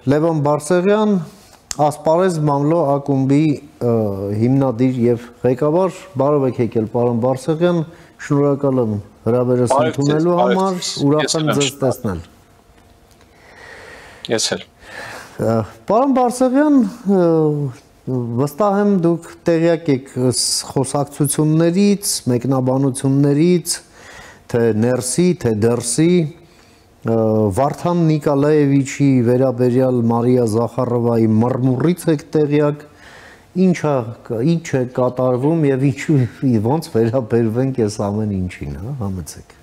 Լևոն Բարսեղյան, Ասպարեզ Մամլո ակումբի հիմնադիր եւ ղեկավար, բարով եք եկել պարոն Բարսեղյան, շնորհակալ եմ հրավերս ընդունելու համար, ուրախ եմ ձեզ տեսնել։ Ես էլ։ Պարոն Բարսեղյան, վստահ եմ դուք տեղյակ եք խոսակցություններից, մեկնաբանություններից, թե ներսի, թե դրսի Վարդան Նիկոլաևիչի վերաբերյալ Մարիա Զախարովայի մռմուռից եք տեղյակ, ինչ է կատարվում եւ ոնց վերաբերվենք այս ամեն ինչին, համեցեք։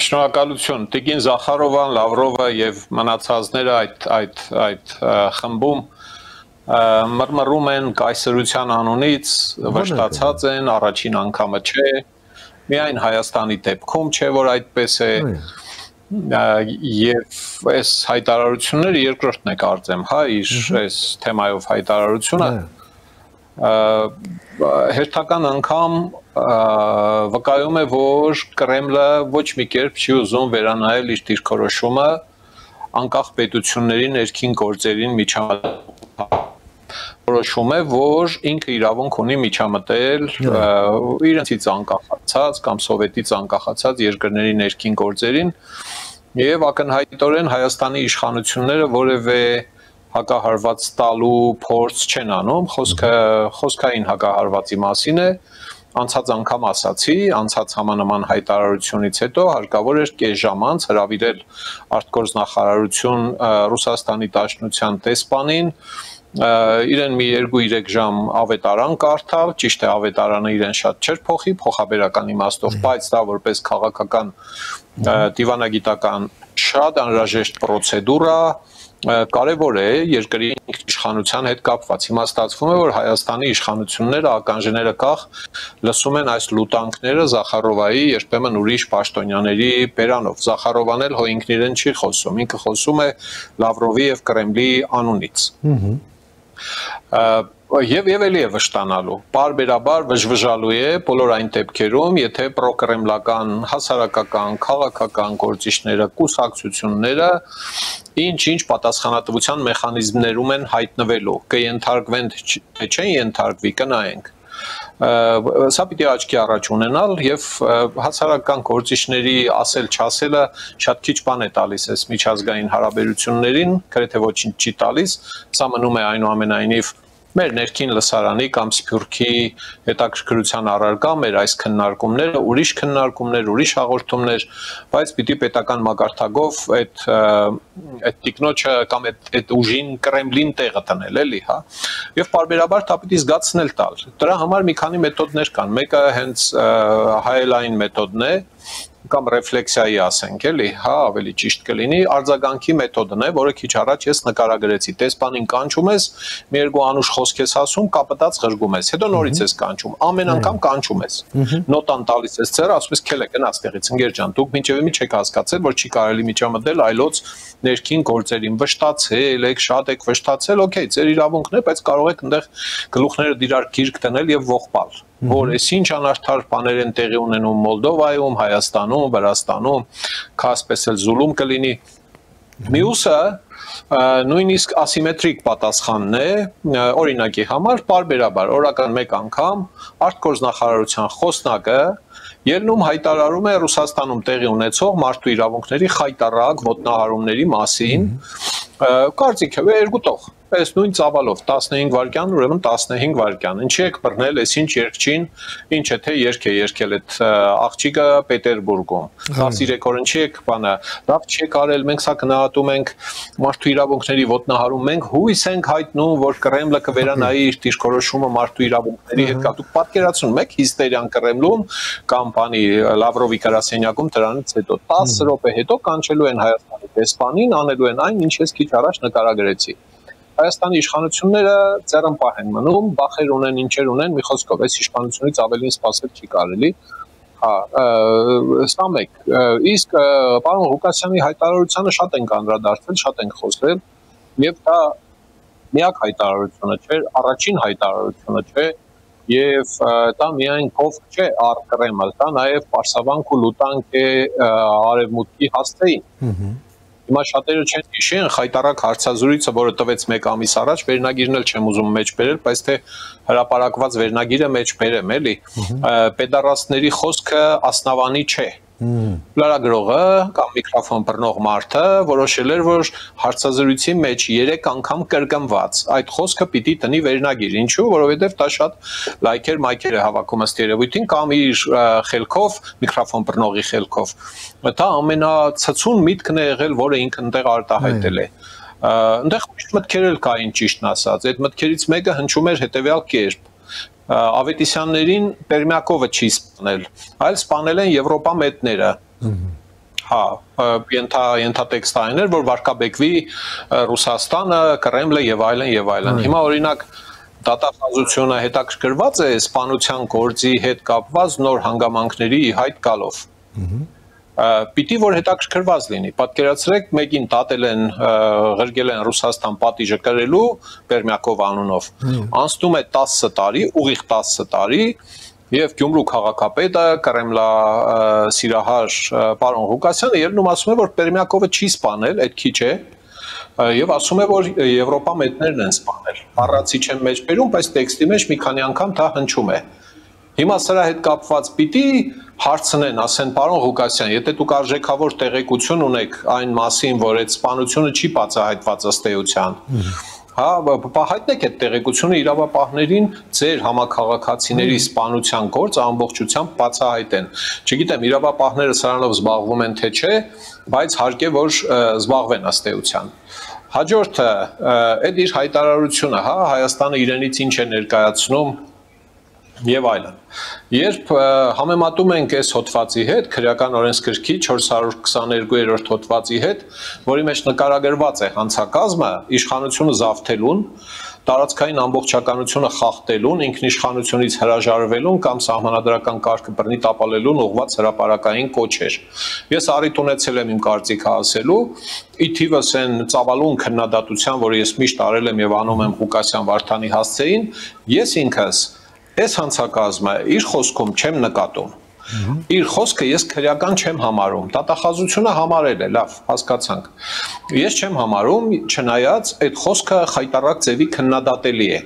Շնորհակալություն, Տիկին Զախարովան, Լավրովը եւ մնացածները այդ խմբում մռմռում են կայսրության անունից, վշտացած են, առաջին անգամը չէ։ Միայն Հայաստանի դեպքում չէ, որ այդպես է, եւ այս հայտարարությունները երկրորդն է կարծեմ, հա, իր այս թեմայով հայտարարությունը հերթական անգամ վկայում է, որ Կրեմլը ոչ մի կերպ չի ուզում վերանայել իր դիրքորոշումը անկախ պետությունների ներքին գործերին միջամտել որոշում է, որ ինքը իրավունք ունի միջամտել իրենցից անկախացած կամ սովետից անկախացած երկրների ներքին գործերին եւ ակնհայտորեն Հայաստանի իշխանությունները որևէ հակահարված տալու փորձ չեն անում, խոսքային հակահարվածի մասին է, անցած անգամ ասացի, անցած համանման հայտարարությունից հետո հարկավոր էր կես ժամ անց հրավիրել արտգործնախարարություն Ռուսաստանի Դաշնության տեսփանին իրեն մի 2-3 ժամ ավետարան կարդալ, ճիշտ է ավետարանը իրեն շատ չէր փոխի, փոխաբերական իմաստով, բայց դա որպես քաղաքական դիվանագիտական շատ անհրաժեշտ պրոցեդուրա կարևոր է երկրի իշխանության հետ կապված։ Հիմա ստացվում է, որ Հայաստանի իշխանությունները ականջները կախ լսում են այս լուտանքները Զախարովայի, երբեմն ուրիշ պաշտոնյաների բերանով։ Զախարովան էլ հո ինքն իրեն չի խոսում, ինքը խոսում է Լավրովի եւ Կրեմլի անունից։ Եվ էլի է վշտանալու, պարբերաբար վժվժալու է բոլոր այն դեպքերում, եթե պրոկրեմլական, հասարակական, քաղաքական գործիչները, կուսակցությունները ինչ-ինչ պատասխանատվության մեխանիզմներում են հայտնվելու, կենթարկվեն, թե չեն ենթարկվի, կնայենք։ Սա պիտի աչքի առաջ ունենալ եւ հասարակական գործիչների ասել-չասելը շատ քիչ բան է տալիս այս միջազգային հարաբերություններին, գրեթե ոչինչ չի տալիս, սա մնում է այնուամենայնիվ մեր ներքին լսարանի կամ Սփյուռքի հետաքրքրության առարկա, մեր այս քննարկումները, ուրիշ քննարկումներ, ուրիշ հաղորդումներ, բայց պիտի պետական մակարդակով այդ տիկնոջը կամ այդ ուժին Կրեմլին տեղը տնել, էլի, հա։ Եվ պարբերաբար դա պիտի զգացնել տալ։ Դրա համար մի քանի մեթոդներ կան։ Մեկը հենց հայելային մեթոդն է, կամ ռեֆլեքսիայի ասենք, էլի, հա, ավելի ճիշտ կլինի, արձագանքի մեթոդն է, որը քիչ առաջ ես նկարագրեցի։ Տեսփանին կանչում ես, մի երկու անուշ խոսք ես ասում, կապտած ղրգում ես, հետո նորից ես կանչում, ամեն անգամ կանչում ես։ Նոտան տալիս ես ծեր, ասում ես քելե գնա ստեղից, ընկեր ջան, դուք մինչև չեք հասկացել, որ չի կարելի միջամտել այլոց ներքին գործերին, վշտացել եք, շատ եք վշտացել, օքեյ, ձեր իրավունքն է, բայց կարող եք այնտեղ գլուխները դիրար գիրք դնել եւ ողբալ։ Որ այս ինչ անարդար բաներ են տեղի ունենում Մոլդովայում, Հայաստանում, Վրաստանում, քասպես էլ զուլում կլինի։ Մյուսը նույնիսկ ասիմետրիկ պատասխանն է, օրինակի համար պարբերաբար օրական մեկ անգամ արտգործնախարարության խոսնակը ելնում հայտարարում է Ռուսաստանում տեղի ունեցող մարդու իրավունքների խայտառակ ոտնահարումների մասին, կարծիք է երկու տող Այս նույն ծավալով 15 վայրկյան, ուրեմն 15 վայրկյան։ Ինչի եք բռնել, այս ինչ երկչին, ինչ է թե երգ է երգել այդ աղջիկը Պետերբուրգում։ 13 օր ինչի եք բանը, լավ չեք արել, մենք սա գնահատում ենք մարդու իրավունքների ոտնահարում, մենք հույս ենք հայտնում, որ Կրեմլը կվերանայի իր դիրքորոշումը մարդու իրավունքների հետ կապ։ Դուք պատկերացնում եք հիստերիան Կրեմլում կամ բանի Լավրովի գրասենյակում դրանից հետո 10 րոպե հետո կանչելու են Հայաստանի դեսպանին, անելու են այն, ինչ ես քիչ առաջ նկարագրեցի։ Հայաստանի իշխանությունները ձեռնպահ են մնում, բախեր ունեն, ինչեր ունեն, մի խոսքով, այս իշխանությունից ավելին սպասել չի կարելի։ Սա մեկ, իսկ պարոն Ղուկասյանի հայտարարությանը շատ ենք անդրադարձել, շատ ենք խոսել, եւ դա միակ հայտարարությունը չէ, առաջին հայտարարությունը չէ, եւ դա միայն կողք չէ առ Կրեմլ, դա նաեւ պարսավանք ու լուտանք է արևմուտքի հասցեին։ Հիմա շատերը չեն հիշեն խայտարակ հարցազրույցը, որը տվեց 1 ամիս առաջ, վերնագիրն էլ չեմ ուզում մեջ բերել, բայց թե հրապարակված վերնագիրը մեջ բերեմ, էլի։ Պետարասների խոսքը ասնավանի չէ։ Լրագրողը կամ միկրոֆոն բռնող մարդը որոշել էր, որ հարցազրույցի մեջ 3 անգամ կրկնված այդ խոսքը պիտի տնի վերնագիր։ Ինչու՞, որովհետև դա շատ լայքեր, մայքեր է հավաքում ըստ երևույթին կամ իր խելքով, միկրոֆոն բռնողի խելքով։ Դա ամենացցուն միտքն է եղել, որը ինքն այնտեղ արտահայտել է։ Այնտեղ ուրիշ մտքեր էլ կային, ճիշտն ասած։ Այդ մտքերից մեկը հնչում էր հետևյալ կերպ. Ավետիսյաններին Պերմյակովը չի սպանել, այլ սպանել են Եվրոպա մետները։ Հա, ենթատեքստը այն էր, որ վարկաբեկվի Ռուսաստանը, Կրեմլը եւ այլն եւ այլն։ Հիմա օրինակ դատախազությունը հետաքրքրված է սպանության գործի հետ կապված նոր հանգամանքների հայտ գալով։ Պիտի որ հետաքրքրված լինի։ Պատկերացրեք, մեկին տատել են, ղրգել են Ռուսաստան պատիժը կրելու Պերմյակով անունով։ Անցնում է 10 տարի, ուղիղ 10 տարի, եւ Գյումրու քաղաքապետը Կրեմլա սիրահար պարոն Ղուկասյանը ելնում ասում է, որ Պերմյակովը չի սպանել, այդ քիչ է, եւ ասում է, որ Եվրոպա մետներն են սպանել։ Առացի չեմ մեջ բերում, բայց տեքստի մեջ մի քանի անգամ դա հնչում է։ Հիմա սրա հետ կապված պիտի հարցնեն, ասեն, պարոն Ղուկասյան, եթե դուք արժեքավոր տեղեկություն ունեք այն մասին, որ այդ սպանությունը չի բացահայտված ըստ էության, հա, հայտնեք այդ տեղեկությունը իրավապահներին ձեր համաքաղաքացիների սպանության գործ ամբողջությամբ բացահայտեն։ Չգիտեմ, իրավապահները սրանով զբաղվում են թե չէ, բայց հարկ է որ զբաղվեն ըստ էության։ Հաջորդը, այդ իր հայտարարությունը, հա, Հայաստանը իրենից ինչ է ներկայացնում եւ այլն։ Երբ համեմատում ենք այս հոդվածի հետ, քրեական օրենսգրքի 422-րդ հոդվածի հետ, որի մեջ նկարագրված է հանցակազմը, իշխանությունը զավթելուն, տարածքային ամբողջականությունը խախտելուն, ինքնիշխանությունից հրաժարվելուն կամ սահմանադրական կարգը բռնի տապալելուն ուղղված հրապարակային կոչեր։ Ես առիթ ունեցել եմ իմ կարծիքը ասելու, ի թիվս այն ծավալուն քննադատության, որը ես միշտ արել եմ եւ անում եմ Ղուկասյան Վարդանի հասցեին, ես ինքս այս հանցակազմը իր խոսքում չեմ նկատում։ Իր խոսքը ես քրեական չեմ համարում, դատախազությունը համարել է, լավ, հասկացանք։ Ես չեմ համարում, չնայած այդ խոսքը խայտարակ ձևի քննադատելի է։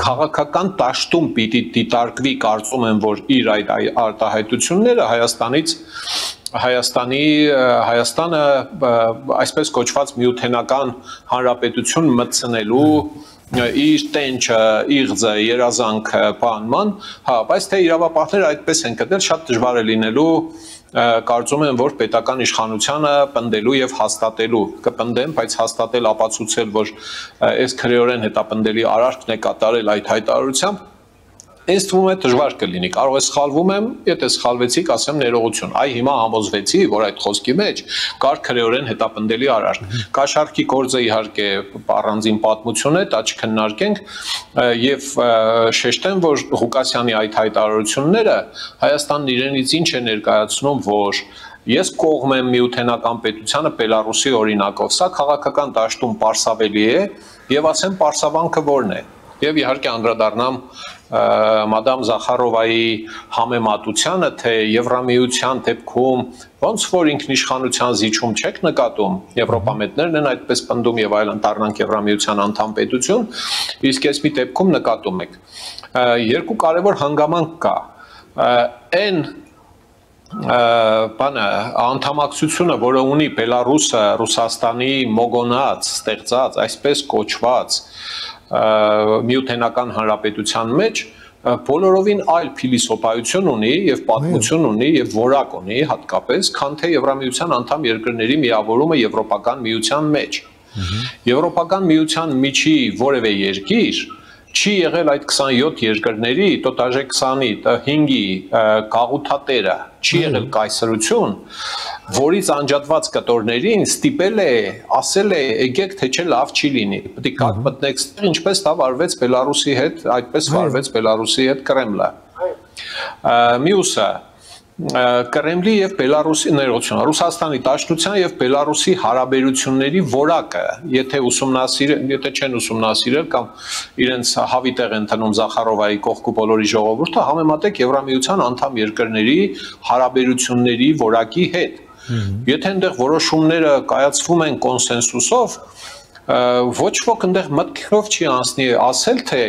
Քաղաքական դաշտում պիտի դիտարկվի, կարծում եմ, որ իր այդ արտահայտությունները Հայաստանը այսպես կոչված միութենական հանրապետություն մտցնելու իր տենչը, իղձը, երազանքը, բանման, հա, բայց թե իրավապահները այդպես են գտել, շատ դժվար է լինելու, կարծում եմ, որ պետական իշխանությանը պնդելու եւ հաստատելու, կպնդեմ, բայց հաստատել, ապացուցել, որ այս քրեորեն հետապնդելի արարքն է կատարել այդ հայտարարությամբ, ինձ թվում է դժվար կլինի, կարող է սխալվում եմ, եթե սխալվեցիք, ասեմ ներողություն, այ հիմա համոզվեցի, որ այդ խոսքի մեջ կար քրեորեն հետապնդելի արարք, կաշառքի գործը իհարկե առանձին պատմություն է, դա չքննարկենք եւ շեշտեմ, որ Ղուկասյանի այդ հայտարարությունները Հայաստանն իրենից ինչ է ներկայացնում, որ ես կողմ եմ միութենական պետությանը Բելարուսի օրինակով, սա քաղաքական դաշտում պարսավելի է եւ ասեմ պարսավանքը որն է եւ իհարկե անդրադառնամ մադամ Զախարովայի համեմատությանը, թե Եվրամիության դեպքում ոնց որ ինքնիշխանության զիջում չեք նկատում, Եվրոպամետներն են այդպես պնդում եւ այլն, դառնանք Եվրամիության անդամ պետություն, իսկ այս մի դեպքում նկատում եք։ Երկու կարևոր հանգամանք կա։ Այն բանը անդամակցությունը, որը ունի Բելարուսը Ռուսաստանի մոգոնած, ստեղծած, այսպես կոչված միութենական հանրապետության մեջ բոլորովին այլ փիլիսոփայություն ունի եւ պատմություն ունի եւ որակ ունի հատկապես, քան թե Եվրամիության անդամ երկրների միավորումը Եվրոպական միության մեջ։ Եվրոպական միության միջի որևէ երկիր չի եղել այդ 27 երկրների, տոտաժե 20-ի, 5-ի գաղութատերը, չի եղել կայսրություն, որից անջատված կտորներին ստիպել է, ասել է, եկեք թե չէ լավ չի լինի, պետք է կապ մտնեք ստեղ, ինչպես դա վարվեց Բելարուսի հետ, այդպես վարվեց Բելարուսի հետ Կրեմլը։ Մյուսը Կրեմլի եւ Բելարուսի ներողություն, Ռուսաստանի Դաշնության եւ Բելարուսի հարաբերությունների որակը, եթե չեն ուսումնասիրել կամ իրենց հավիտեղ են տնում Զախարովայի կողքու բոլորի ժողովուրդը, համեմատեք Եվրամիության անդամ երկրների հարաբերությունների որակի հետ։ Եթե այնտեղ որոշումները կայացվում են կոնսենսուսով, ոչ ոք այնտեղ մտքով չի անցնի ասել, թե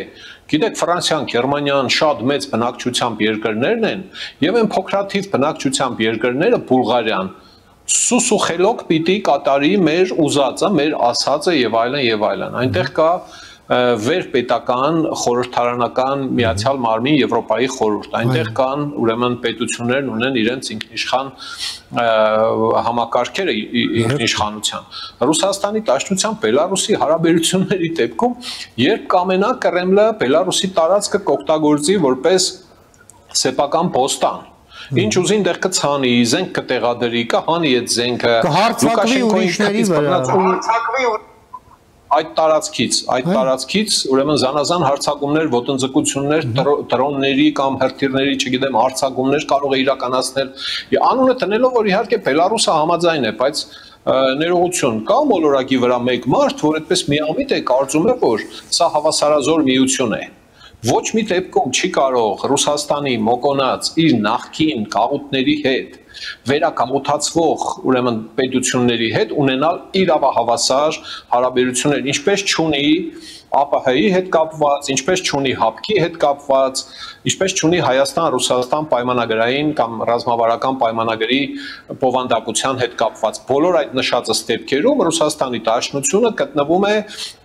գիտեք Ֆրանսիան, Գերմանիան շատ մեծ բնակչությամբ երկրներն են, եւ այն փոքրաթիվ բնակչությամբ երկրները Բուլղարիան սուսուխելոք պիտի կատարի մեր ուզածը, մեր ասածը եւ այլն, այնտեղ կա վերպետական խորհրդարանական միացյալ մարմին Եվրոպայի խորհուրդ, այնտեղ կան ուրեմն պետություններն ունեն իրենց ինքնիշխան համակարգերը ինքնիշխանության։ Ռուսաստանի Դաշնության Բելարուսի հարաբերությունների դեպքում երբ կամենա Կրեմլը Բելարուսի տարածքը կօգտագործի որպես սեփական բոստան, ինչ ուզի այնտեղ կցանի, զենք կտեղադրի, կհանի այդ զենքը, կհարցակվի ուրիշների վրա, այդ տարածքից ուրեմն զանազան հարձակումներ, ոտնձգություններ, դրոնների կամ հրթիռների, չգիտեմ, հարձակումներ կարող է իրականացնել։ Անունը տնելով, որ իհարկե Բելարուսը համաձայն է, բայց ներողություն, կա մոլորակի վրա մեկ մարդ, որ այդպես միամիտ է կարծում է, որ սա հավասարազոր միություն է։ Ոչ մի դեպքում չի կարող Ռուսաստանի մոկոնած իր նախկին գաղութների հետ վերակամութացվող ուրեմն պետությունների հետ ունենալ իրավահավասար հարաբերություններ, ինչպես չունի ԱՊՀ-ի հետ կապված, ինչպես չունի ՀԱՊԿ-ի հետ կապված, ինչպես չունի Հայաստան-Ռուսաստան պայմանագրային կամ ռազմավարական պայմանագրի բովանդակության հետ կապված։ Բոլոր այդ նշածը դեպքերում Ռուսաստանի Դաշնությունը գտնվում է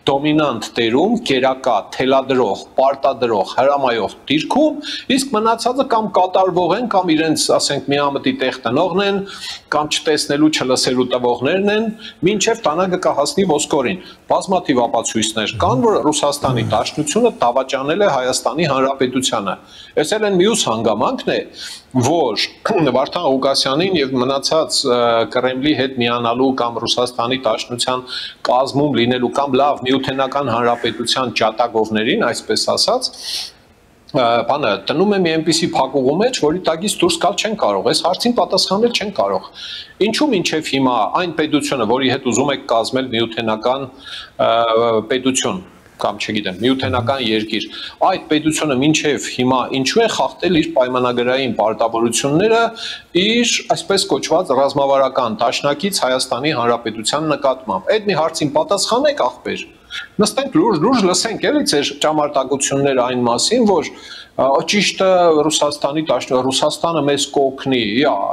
դոմինանտ տերում, գերակա, թելադրող, պարտադրող, հրամայող դիրքում, իսկ մնացածը կամ կատարվող են, կամ իրենց, ասենք, միամտի տեղ տնողն են, կամ չտեսնելու, չլսելու տվողներն են, մինչև տանագը կհասնի ոսկորին։ Բազմաթիվ ապացույցներ կան, որ Ռուսաստանի Դաշնությունը դավաճանել է Հայաստանի Հանրապետությանը։ Այս էլ այն մյուս հանգամանքն է, որ Վարդան Ղուկասյանին եւ մնացած Կրեմլի հետ միանալու կամ Ռուսաստանի Դաշնության կազմում լինելու կամ լավ միութենական հանրապետության ջատագովներին, այսպես ասած, բանը տնում է մի այնպիսի փակուղու մեջ, որի տակից դուրս գալ չեն կարող, այս հարցին պատասխանել չեն կարող։ Ինչու մինչև հիմա այն պետությունը, որի հետ ուզում եք կազմել միութենական պետություն, կամ չգիտեմ, միութենական երկիր, այդ պետությունը մինչև հիմա ինչու է խախտել իր պայմանագրային պարտավորությունները իր այսպես կոչված ռազմավարական դաշնակից Հայաստանի Հանրապետության նկատմամբ։ Այդ մի հարցին պատասխանեք, ախպեր։ Նստենք լուրջ լսենք էլի ձեր ճամարտակությունները այն մասին, որ ճիշտը Ռուսաստանի Ռուսաստանը մեզ կօգնի,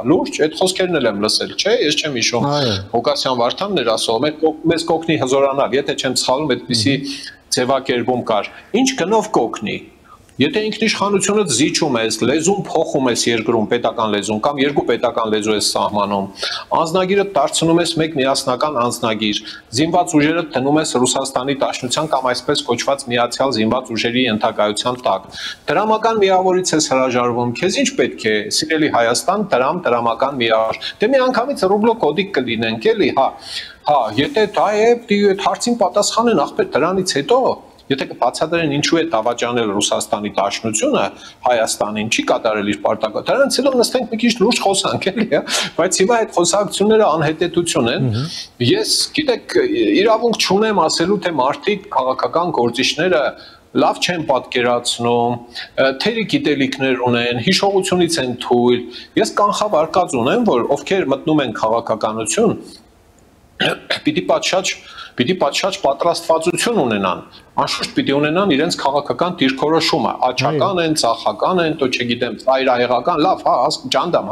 լուրջ, այդ խոսքերն էլ եմ լսել, չէ, ես չեմ հիշում։ Ղուկասյան Վարդանն էր ասում, մեզ կօգնի հզորանալ, եթե չեմ սխալվում, այդպիսի ձևակերպում կար։ Ինչ գնով կօգնի։ Եթե ինքնիշխանությունը զիջում ես, լեզուն փոխում ես երկրում, պետական լեզուն կամ երկու պետական լեզու ես սահմանում, անձնագիրը դարձնում ես մեկ միասնական անձնագիր, զինված ուժերը դնում ես Ռուսաստանի Դաշնության կամ այսպես կոչված միացյալ զինված ուժերի ենթակայության տակ։ Դրամական միավորից ես հրաժարվում, քեզ ինչ պետք է, սիրելի Հայաստան, դրամական միավոր։ Դե մի անգամից ռուբլո կոդիկ կլինենք, էլի, եթե դա է, այդ հարցին պատասխանեն, ախպեր, դրանից հետո եթե կբացատրեն ինչու է դավաճանել Ռուսաստանի Դաշնությունը Հայաստանին, չի կատարել իր պարտական։ Դրանից հետո նստենք մի քիչ լուրջ խոսանք, էլի, բայց հիմա այդ խոսակցությունները անհետեթություն են։ Ես, գիտեք, իրավունք չունեմ ասելու, թե մարդիկ քաղաքական գործիչները լավ չեն պատկերացնում, թերի գիտելիքներ ունեն, հիշողությունից են թույլ։ Ես կանխավարկած ունեմ, որ ովքեր մտնում են քաղաքականություն, պիտի պատշաճ պատրաստվածություն ունենան, անշուշտ պիտի ունենան իրենց քաղաքական դիրքորոշումը, աչական են, ծախական են, то չգիտեմ, ծայրահեղական, լավ, ջանդամ,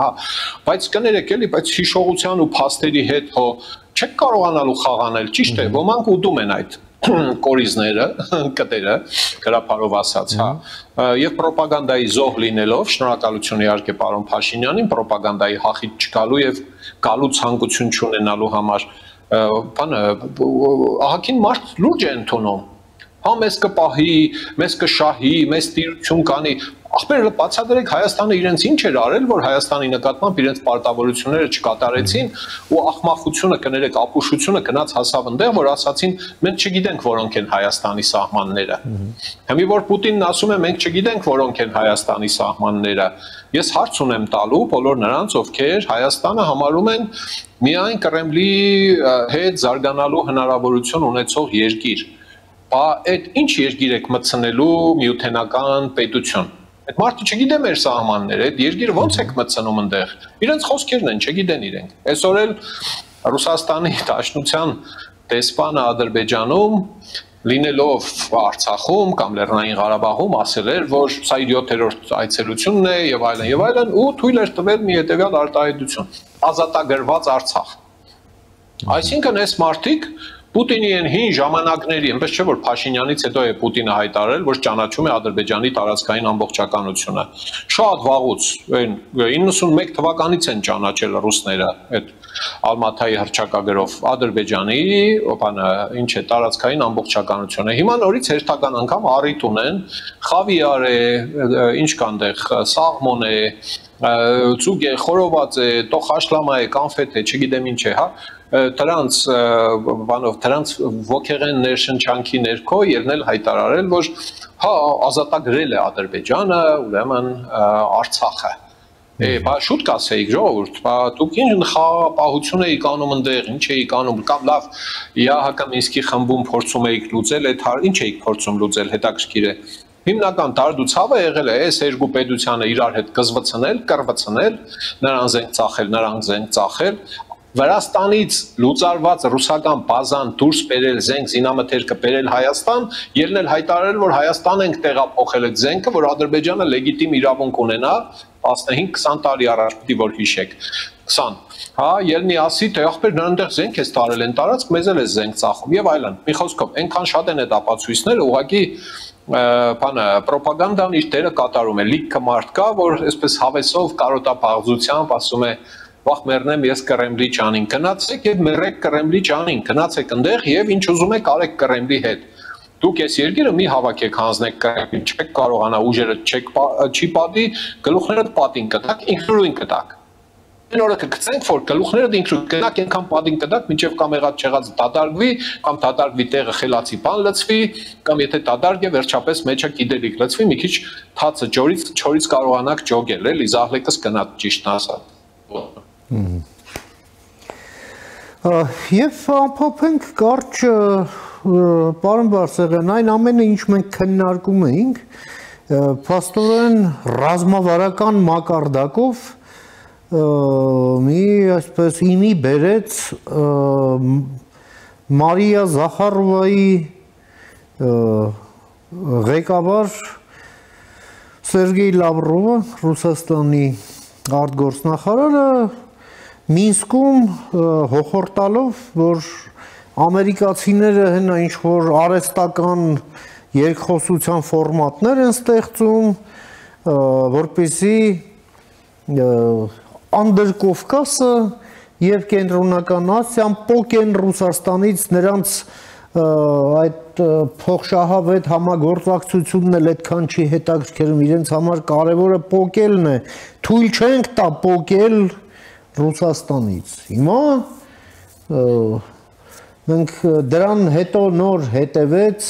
բայց կներեք էլի, բայց հիշողության ու փաստերի հետ չեք կարողանալու խաղանել, ճիշտ է, ոմանք ուտում են այդ կորիզները, կտերը, գրապարով ասած, եւ ռոպագանդայի զոհ լինելով, շնորհակալություն իհարկե պարոն Փաշինյանին, ռոպագանդայի հախիտ չգալու եւ գալու ցանկություն չունենալու համար, բանը ահագին մարդ լուրջ է ընդունում, մեզ կպահի, մեզ կշահի, մեզ տիրություն կանի, ախպերը բացատրեք Հայաստանը իրենց ինչ էր արել, որ Հայաստանի նկատմամբ իրենց պարտավորությունները չկատարեցին ու ախմախությունը կներեք, ապուշությունը գնաց հասավ այնտեղ, որ ասացին մենք չգիտենք որոնք են Հայաստանի սահմանները։ Հիմա որ Պուտինն ասում է մենք չգիտենք որոնք են Հայաստանի սահմանները, ես հարց ունեմ տալու բոլոր նրանց, ովքեր Հայաստանը համարում են միայն Կրեմլի հետ զարգանալու հնարավորություն ունեցող երկիր։ Այդ ինչ երկիր եք մտցնելու միութենական պետություն։ Այդ մարդը չգիտե մեր սահմանները, այդ երկիրը ո՞նց եք մտցնում այնտեղ։ Իրենց խոսքերն են, չգիտեն իրենք։ Այսօր էլ Ռուսաստանի Դաշնության դեսպանը Ադրբեջանում լինելով Արցախում կամ Լեռնային Ղարաբաղում ասել էր, որ սա իր 7-րդ այցելությունն է եւ այլն, ու թույլ էր տվել մի հետեւյալ արտահայտություն. ազատագրված Արցախ։ Այսինքն այս մարդիկ Պուտինի են հին ժամանակների, այնպես չէ որ Փաշինյանից հետո է Պուտինը հայտարարել, որ ճանաչում է Ադրբեջանի տարածքային ամբողջականությունը։ Շատ վաղուց, 91 թվականից են ճանաչել ռուսները այդ Ալմաթայի հռչակագրով Ադրբեջանի, ինչ է, տարածքային ամբողջականությունը։ Հիմա նորից հերթական անգամ առիթ ունեն, խավիար է, ինչ կանդեղ, սաղմոն է, ծուգ է, խորոված է, տոխաշլամա է, կանֆետ է, չգիտեմ ինչ է, հա։ Դրանց ոգեղեն ներշնչանքի ներքո ելնել հայտարարել, որ հա ազատագրել է Ադրբեջանը, ուրեմն Արցախը։ Բա շուտ կասեիք ժողովուրդ, բա դուք ինչ խաղապահություն եք անում այնտեղ, ինչ եք անում, կամ լավ ԵԱՀԿ Մինսկի խմբում փորձում եք լուծել, այդ ինչ եք փորձում լուծել, հետաքրքիր է։ Հիմնական դարդուցավը եղել է այս երկու պետությանը իրար հետ կզվցնել, կռվցնել, նրան զենք ծախել, նրանք զենք ծախել, Վրաստանից լուծարված ռուսական բազան դուրս բերել զենք զինամթերքը բերել Հայաստան, ելնել հայտարարել, որ Հայաստան ենք տեղափոխել այդ զենքը, որ Ադրբեջանը լեգիտիմ իրավունք ունենա 15-20 տարի առաջ պիտի որ հիշեք 20 հա ելնի ասի թե ախպեր նրան այնտեղ զենք էս տարել են տարածք մեզ էլ է զենք ծախում եւ այլն մի խոսքով այնքան շատ են այդ ապացույցները ուղղակի բանը ռոպագանդան իր դերը կատարում է լիքը մարդ կա որ այսպես հավեսով կարոտապահծությամբ ասում է Վախ մեռնեմ ես Կրեմլի ճանին գնացեք եւ մեռեք Կրեմլի ճանին գնացեք այնտեղ եւ ինչ ուզում եք արեք Կրեմլի հետ Դուք այս երկիրը մի հավաքեք հանձնեք Կրեմլին չեք կարողանա ուժերը չի պատի գլուխներդ պատին կտակ ինքնուրույն կտակ Այն օրը կգցենք որ գլուխներդ ինքնուրույն կտակ այնքան պատին կտակ մինչեւ կամ եղած չեղած դադարվի կամ դադարվի տեղը խելացի բան լցվի կամ եթե դադարվի վերջապես մեջը գիտելիք լցվի մի քիչ թացը չորից կարողանաք ջոգել էլի զահլեկս գնա ճիշտ ասած Եվ ամփոփենք կարճ պարոն Բարսեղյան, այն ամենը ինչ մենք քննարկում էինք, փաստորեն ռազմավարական մակարդակով մի այսպես իմի բերեց Մարիա Զախարովայի ղեկավար Սերգեյ Լավրովը, Ռուսաստանի արտգործնախարարը Մինսկում հոխորտալով, որ ամերիկացիները հենա ինչ-որ արեստական երկխոսության ֆորմատներ են ստեղծում, որպեսզի Անդրկովկասը և կենտրոնական Ասիան պոկեն Ռուսաստանից նրանց այդ փոխշահավետ համագործակցությունն էլ այդքան չի հետաքրքրում, իրենց համար կարևորը պոկելն է, թույլ չենք տա պոկել Ռուսաստանից։ Հիմա մենք դրան հետո նոր հետևեց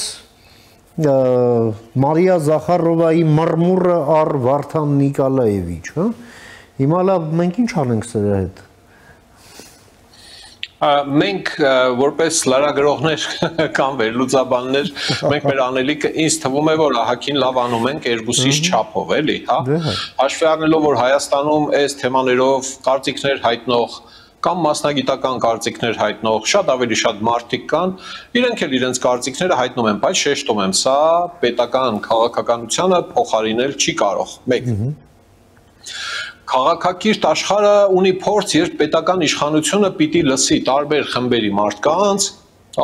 Մարիա Զախարովայի մռմուռը առ Վարդան Նիկոլաևիչ, հա։ Հիմա լավ մենք ինչ անենք սրա հետ։ Մենք որպես լրագրողներ կամ վերլուծաբաններ մենք մեր անելիքը ինձ թվում է որ ահագին լավ անում ենք երկուսից չափով էլի հա հաշվի առնելով որ Հայաստանում այս թեմաներով կարծիքներ հայտնող կամ մասնագիտական կարծիքներ հայտնող շատ ավելի շատ մարդիկ կան իրենք էլ իրենց կարծիքները հայտնում են բայց շեշտում եմ սա պետական քաղաքականությանը փոխարինել չի կարող մեկ Քաղաքակիրթ աշխարհը ունի փորձ, երբ պետական իշխանությունը պիտի լսի տարբեր խմբերի մարդկանց,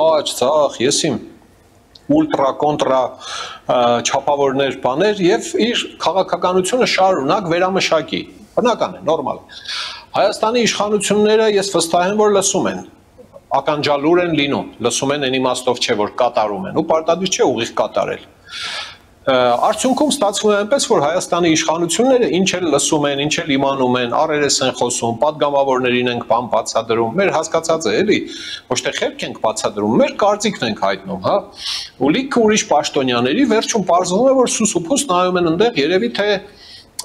աջ, ցախ, եսիմ, ուլտրա, կոնտրա չափավորներ, բաներ եւ իր քաղաքականությունը շարունակ վերամշակի։ Բնական է, նորմալ է։ Հայաստանի իշխանությունները ես վստահ եմ, որ լսում են, ականջալուր են լինում, լսում են այն իմաստով չէ, որ կատարում են, ու պարտադիր չէ ուղիղ կատարել։ Արդյունքում ստացվում է այնպես, որ Հայաստանի իշխանությունները ինչ էլ լսում են, ինչ էլ իմանում են, առերես են խոսում, падգամավորներին ենք բան բացադրում, մեր հասկացած է, էլի, ոչ թե խելք ենք բացադրում, մեր կարծիքն ենք հայտնում, հա։ Ու լիքը ուրիշ պաշտոնյաների վերջում պարզվում է, որ սուսուփուս նայում են այնտեղ, երևի թե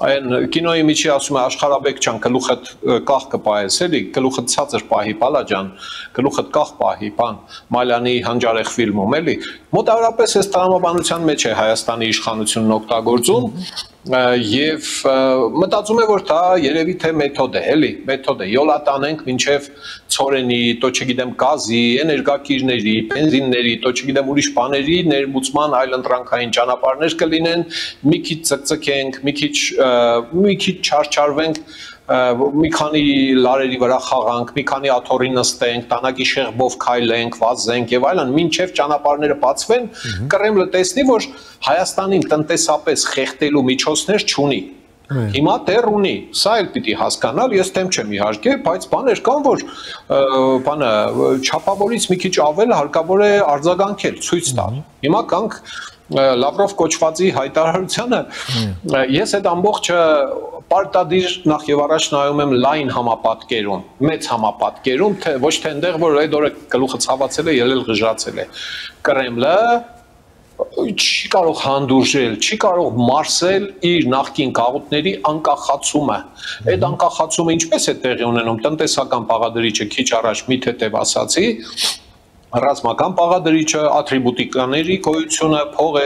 այն կինոյի միջի ասում է Աշխարհաբեկ ջան գլուխդ կախ կպահես էլի գլուխդ ցածր պահի բալա ջան գլուխդ կախ պահի բան Մալյանի հանջարեղ ֆիլմում էլի մոտավորապես այս տրամաբանության մեջ է Հայաստանի իշխանությունն օգտագործում Եվ մտածում եմ, որ դա երևի թե մեթոդ է, էլի, մեթոդ է, յոլա տանենք մինչև ցորենի, то չգիտեմ գազի, էներգակիրների, բենզինների, то չգիտեմ ուրիշ բաների ներմուծման այլ ընտրանքային ճանապարհներ կլինեն, մի քիչ ցկցկենք, մի քիչ չարչարվենք, մի քանի լարերի վրա խաղանք, մի քանի աթոռի նստենք, տանակի շեղբով քայլենք, վազենք եւ այլն, մինչեւ ճանապարհները բացվեն, Կրեմլը տեսնի, որ Հայաստանին տնտեսապես խեղդելու միջոցներ չունի։ Հիմա դեռ ունի, սա էլ պիտի հասկանալ, ես դեմ չեմ իհարկե, բայց բաներ կան, որ բանը չափավորից մի քիչ ավել հարկավոր է արձագանքել, ցույց տալ։ Հիմա կանք Լավրով կոչվածի հայտարարությանը, ես այդ ամբողջը պարտադիր նախ եւ առաջ նայում եմ լայն համապատկերում, մեծ համապատկերում, թե ոչ թե այնտեղ, որ այդ օրը գլուխը ցավացել է, ելել գժացել է։ Կրեմլը չի կարող հանդուրժել, չի կարող մարսել իր նախկին գաղութների անկախացումը։ Այդ անկախացումը ինչպես է տեղի ունենում, տնտեսական բաղադրիչը քիչ առաջ մի թեթև ասացի, ռազմական բաղադրիչը, ատրիբուտիկաների գոյությունը, փողը,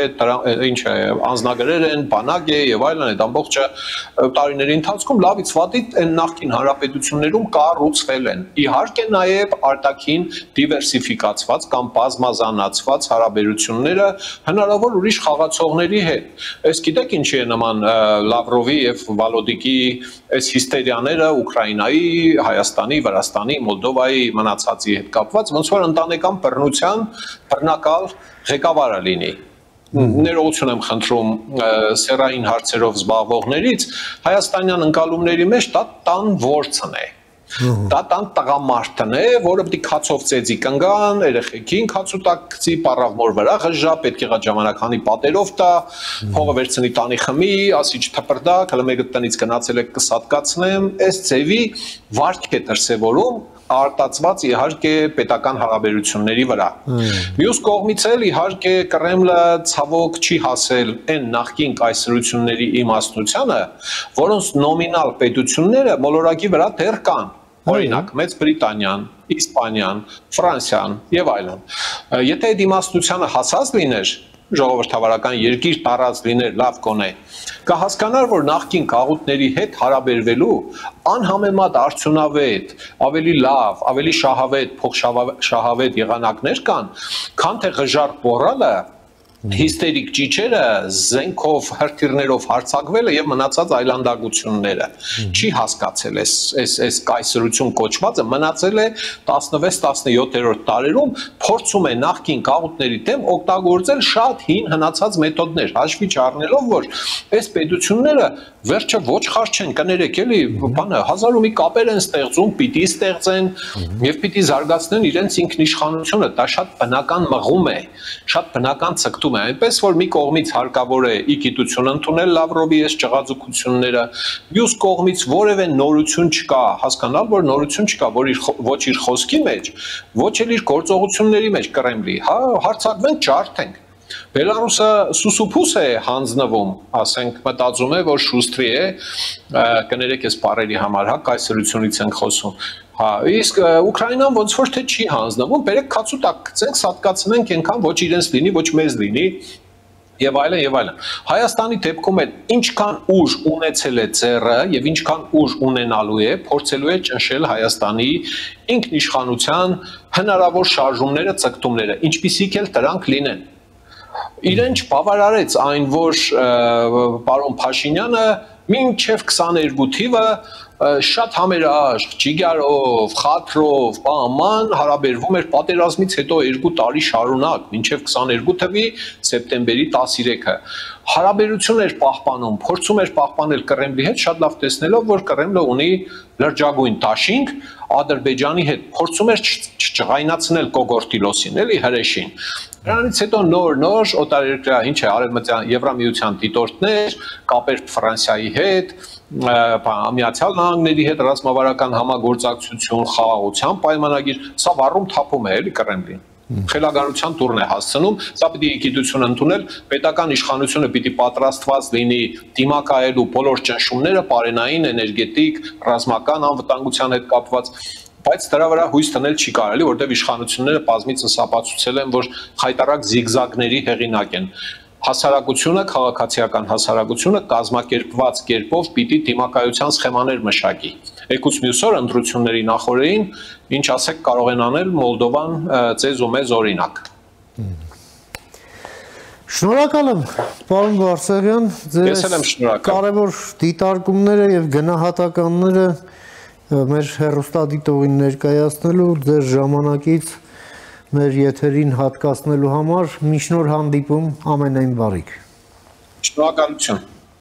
ինչ է, անձնագրեր են, բանակ է եւ այլն, այդ ամբողջը տարիների ընթացքում լավից վատից այն նախկին հանրապետություններում կառուցվել են։ Իհարկե նաեւ արտաքին դիվերսիֆիկացված կամ բազմազանացված հարաբերությունները հնարավոր ուրիշ խաղացողների հետ։ Այս գիտեք ինչի է նման Լավրովի եւ Վալոդիկի այս հիստերիաները Ուկրաինայի, Հայաստանի, Վրաստանի, Մոլդովայի մնացածի հետ կապված, ոնց որ ընտանեկան բռնության բռնակալ ղեկավարը լինի։ Ներողություն եմ խնդրում սեռային հարցերով զբաղվողներից, հայաստանյան ընկալումների մեջ դա տան ворցն է։ Դա տան տղամարդն է, որը պիտի քացով ծեծի կնգան, երեխեքին քացուտակցի, պարավմոր վրա ղժա, պետք եղած ժամանականի պատերով տա, փողը վերցնի տանի խմի, ասի չթպրդա, հələ մեկը տնից գնացել եք կսատկացնեմ, այս ձևի վարք է դրսևորում արտացված իհարկե պետական հարաբերությունների վրա։ Մյուս կողմից էլ իհարկե Կրեմլը ցավոք չի հասել այն նախկին կայսրությունների իմաստնությանը, որոնց նոմինալ պետությունները մոլորակի վրա դեռ կան։ Օրինակ, Մեծ Բրիտանիան, Իսպանիան, Ֆրանսիան եւ այլն։ Եթե այդ իմաստնությանը հասած լիներ, ժողովրդավարական երկիր տարած լիներ, լավ կոնե, կհասկանար, որ նախկին գաղութների հետ հարաբերվելու անհամեմատ արդյունավետ, ավելի լավ, ավելի շահավետ, փոխշահավետ եղանակներ կան, քան թե ղժար բորալը, հիստերիկ ճիչերը, զենքով, հրթիռներով հարձակվելը եւ մնացած այլանդակությունները։ Չի հասկացել այս կայսրություն կոչվածը, մնացել է 16-17-րդ տարերում, փորձում է նախկին գաղութների դեմ օգտագործել շատ հին հնացած մեթոդներ, հաշվի չառնելով, որ այս պետությունները վերջը ոչ խար չեն, կներեք էլի, բանը հազար ու մի կապեր են ստեղծում, պիտի ստեղծեն եւ պիտի զարգացնեն իրենց ինքնիշխանությունը, դա շատ բնական մղում է, շատ բնական ցկտում է, այնպես որ մի կողմից հարկավոր է ի գիտություն ընդունել Լավրովի այս ճղածությունները, մյուս կողմից որևէ նորություն չկա, հասկանալ, որ նորություն չկա, որ ոչ իր խոսքի մեջ, ոչ էլ իր գործողությունների մեջ Կրեմլի, հա, հարձակվենք, ջարդենք։ Բելարուսը սուսուփուս է հանձնվում, ասենք մտածում է, որ շուստրի է, կներեք այս բառերի համար, հա, կայսրությունից ենք խոսում։ Հա, իսկ Ուկրաինան ոնց որ թե չի հանձնվում, բերեք քացուտակ գցենք, սատկացնենք, այնքան ոչ իրենց լինի, ոչ մեզ լինի, եւ այլն եւ այլն։ Հայաստանի դեպքում էլ ինչքան ուժ ունեցել է ՑՌ եւ ինչքան ուժ ունենալու է, փորձելու է ճնշել Հայաստանի ինքնիշխանության հնարավոր շարժումները, ցկտումները, ինչպիսիք էլ դրանք լինեն։ Իրեն չբավարարեց այն, որ պարոն Փաշինյանը մինչև 22 թիվը շատ համերաշխ, ջիգարով, խաթրով, բաման հարաբերվում էր պատերազմից հետո 2 տարի շարունակ, մինչև 22 թվականի սեպտեմբերի 13-ը։ Հարաբերություն էր պահպանում, փորձում էր պահպանել Կրեմլի հետ, շատ լավ տեսնելով, որ Կրեմլը ունի լրջագույն դաշինք Ադրբեջանի հետ, փորձում էր չճղայնացնել Կոգորտիլոսին, էլի հրեշին։ Դրանից հետո նոր օտարերկրյա, ինչ է, արևմտյան Եվրամիության դիտորդներ, կապեր Ֆրանսիայի հետ, Միացյալ Նահանգների հետ ռազմավարական համագործակցություն, խաղաղության պայմանագիր, սա վառում թափում է, էլի Կրեմլին։ Խելագարության տուրն է հասցնում, սա պիտի գիտություն ընդունել, պետական իշխանությունը պիտի պատրաստված լինի դիմակայելու բոլոր ճնշումները, պարենային, էներգետիկ, ռազմական անվտանգության հետ կապված, բայց դրա վրա հույս դնել չի կարելի, որտեղ իշխանությունները բազմիցս ապացուցել են, որ խայտարակ զիգզագների հեղինակ են։ հասարակությունը, քաղաքացիական հասարակությունը կազմակերպված կերպով պիտի դիմակայության սխեմաներ մշակի։ Եկուց մյուս օր ընտրությունների նախորդին, ինչ ասեք կարող են անել Մոլդովան ձեզ ու մեզ օրինակ։ Շնորհակալ եմ, պարոն Բարսեղյան, ձեր կարևոր դիտարկումները եւ գնահատականները մեր հեռուստադիտողին ներկայացնելու, ձեր ժամանակից մեր եթերին հատկացնելու համար մի շնորհ հանդիպում ամենայն բարիք։ Շնորհակալություն։